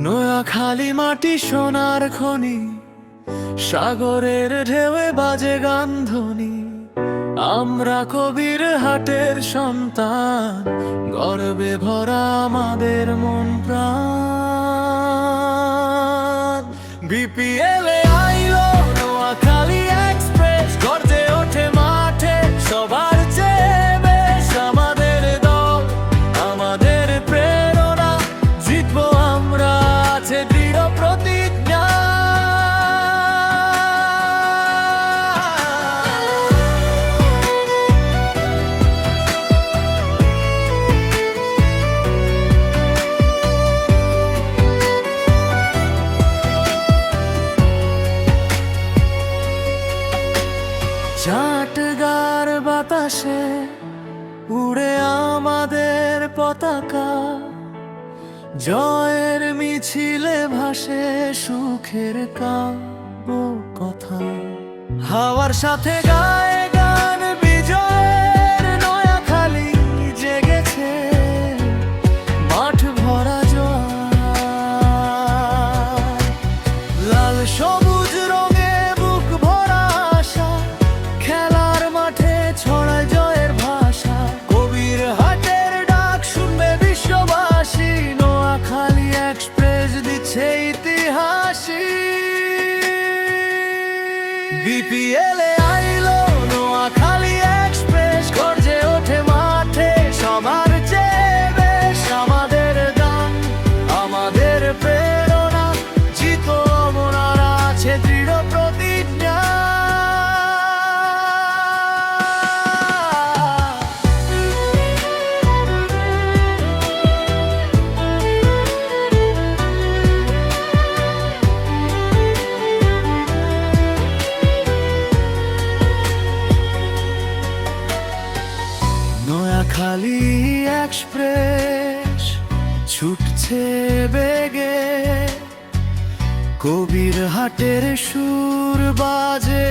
নোয়াখালী মাটি সোনার খনি, সাগরের ঢেউয়ে বাজে গান ধ্বনি। আমরা কবির হাটের সন্তান, গর্বে ভরা আমাদের মন প্রাণ। বিপিএল এ আইলো নোয়াখালী এক্সপ্রেস, গর্জে ওঠে মাঠে সবার চেয়ে বেশ আমাদের দল, আমাদের প্রেরণা, জিতবো আমরা, আছে দৃঢ় প্রতিজ্ঞা। চাটগার বাতাসে উড়ে আমাদের পতাকা, জয়ের মিছিলে ভাসে সুখের কাব্য কথা। হাওয়ার সাথে গায়ে গান বিজয়ের, নোয়াখালী জেগেছে মাঠ ভরা জোয়ার। লাল সবুজ রঙে বুক ভরা আশা, খেলার মাঠে ছড়ায় জয়ের ভাষা। কবির হাটের ডাক শুনবে বিশ্ববাসী, নোয়াখালী এক্সপ্রেস দিচ্ছে ইতিহাসী। বিপিএল এ আইলো নোয়াখালী এক্সপ্রেস, গর্জে ওঠে মাঠে সবার চেয়ে বেশ আমাদের গান, আমাদের প্রেরণা, জিতো মনার আছে দৃঢ় প্রতিজ্ঞা। নোয়াখালী এক্সপ্রেস ছুটছে বেগে, কবির হাটের সুর বাজে